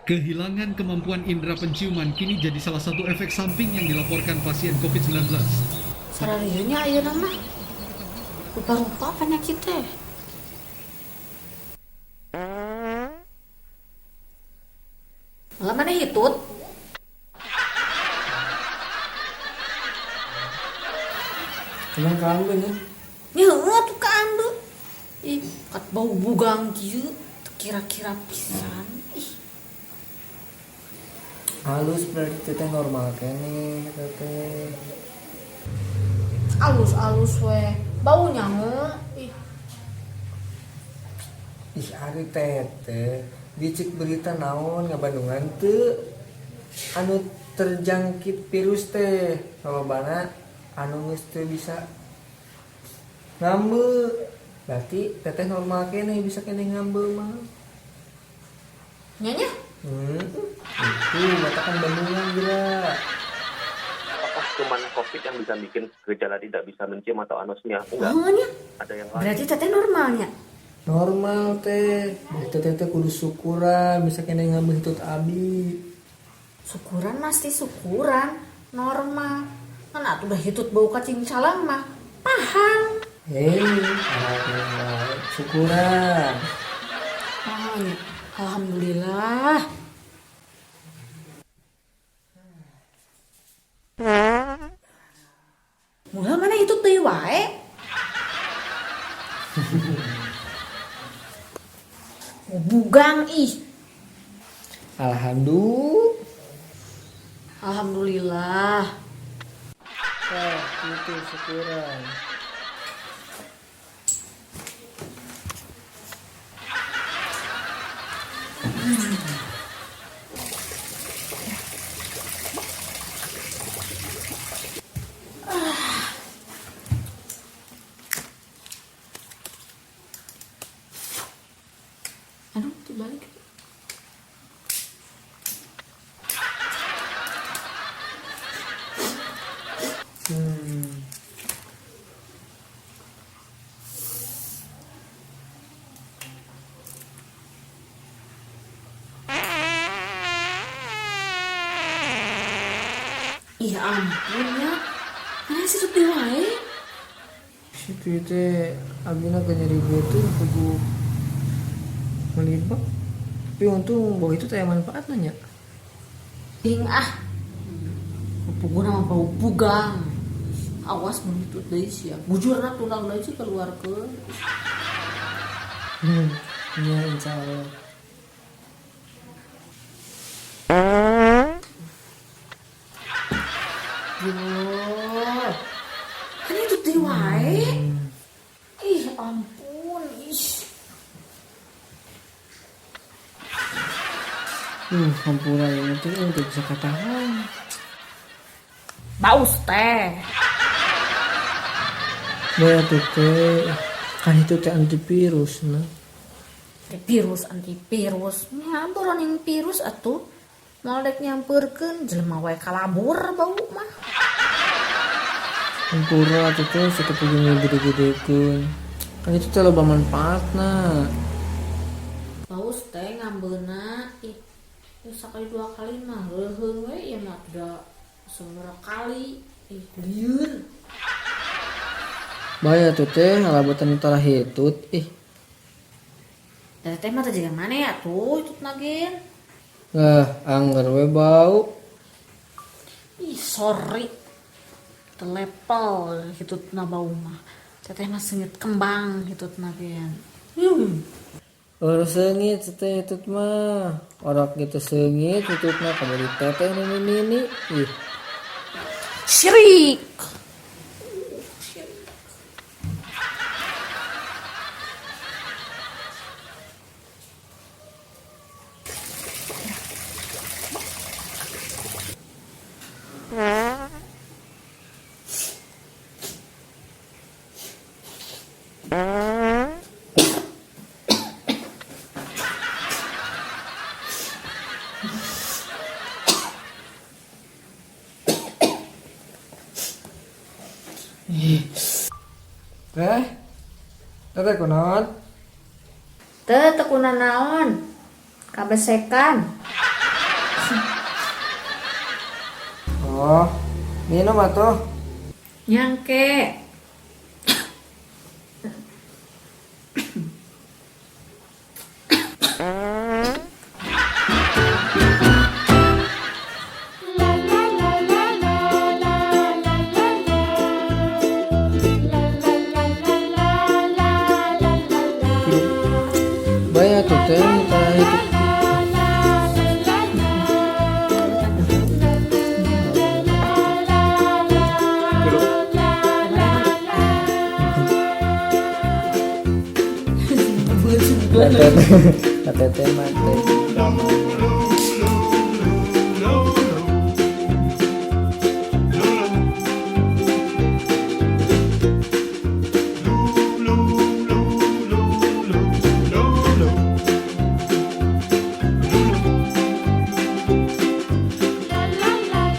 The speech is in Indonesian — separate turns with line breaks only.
Kehilangan kemampuan indera penciuman kini jadi salah satu efek samping yang dilaporkan pasien COVID-19.
Sararieunya ayeuna mah rupa-rupa penyakit teh. Malah mana hitut?
Emang kamu ya?
Nya heueuh tuh ka andu. Ih, kat bau bugang kieu teu kira-kira pisan. Ih,
Halus berarti teteh normal kene teteh.
alus-alus we. Baunya heuh. Ih,
Ih ari teteh dicek berita naon ngabandungan teu anu terjangkit virus teh salobana anu geus teu bisa ngambe. Berarti teteh normal kene bisa kene ngambe mah.
nya nya.
Itu katakan bandungan gila.
Apakah cuman COVID yang bisa bikin gejala tidak bisa mencium atau anosmia? Enggak.
Heueuh nya.
Ada yang lain.
Berarti teteh normalnya.
Normal teh. Teteh teh kudu syukuran bisa kene ngambe hitut abi.
Syukuran pasti syukuran. Normal. Kan atuh udah hitut bau cacing calang mah. Paham.
Hei, alhamdulillah, syukuran.
Oh, nya. Alhamdulillah. Mulai mana hitut deui wae? Bugang ih.
Alhamdulillah.
Alhamdulillah.
Itu syukuran.
Aduh, terbalik. Iya ampun ya. Mana sih tuh wae?
Situ teh abina ke nyeri gitu kudu melibak. Tapi untung bahwa itu teh manfaatnya nya.
Ding ah. Pupuguna mah bau bugang. Awas mun itu deui sia. Bujurna tunang deui sih keluarkeun.
Iya insyaallah.
Yo. Kan itu deui wae. Ih ampun, ih.
Hampura ini tuh untuk bisa katakan.
Baus teh.
Bahwa tuh teh kan itu teh antivirus nah.
Antivirus. Nyampuran yang virus atuh. Moldek nyamperkeun jelema wae kalabur bau mah.
Hampura tuh teh seperti gede-gedekeun. Kan itu teh loba manfaatna.
Baus teh ngambeuna ih. Sakali dua kali mah leuheung we ieu mah da sabaraha kali. Ih lieur.
Bahaya tuh teh ngalabotan tara hitut ih.
Teh mah teh jeung mana ya tuh itu nagen.
Angger we bau.
Ih sorry. Telepel hitutna bau mah. Teteh mah seungit kembang hitutna gen.
Seungit teh hitut mah. Orak gitu seungit hitutna kamu di teteh ini. Ih.
Syirik.
Teteh kunaon?
Teu tekuna naon? Kabesekan.
Oh, minum atuh.
Nyangke.
Bayar tuh teh kita hidup. Kata teh mah teh.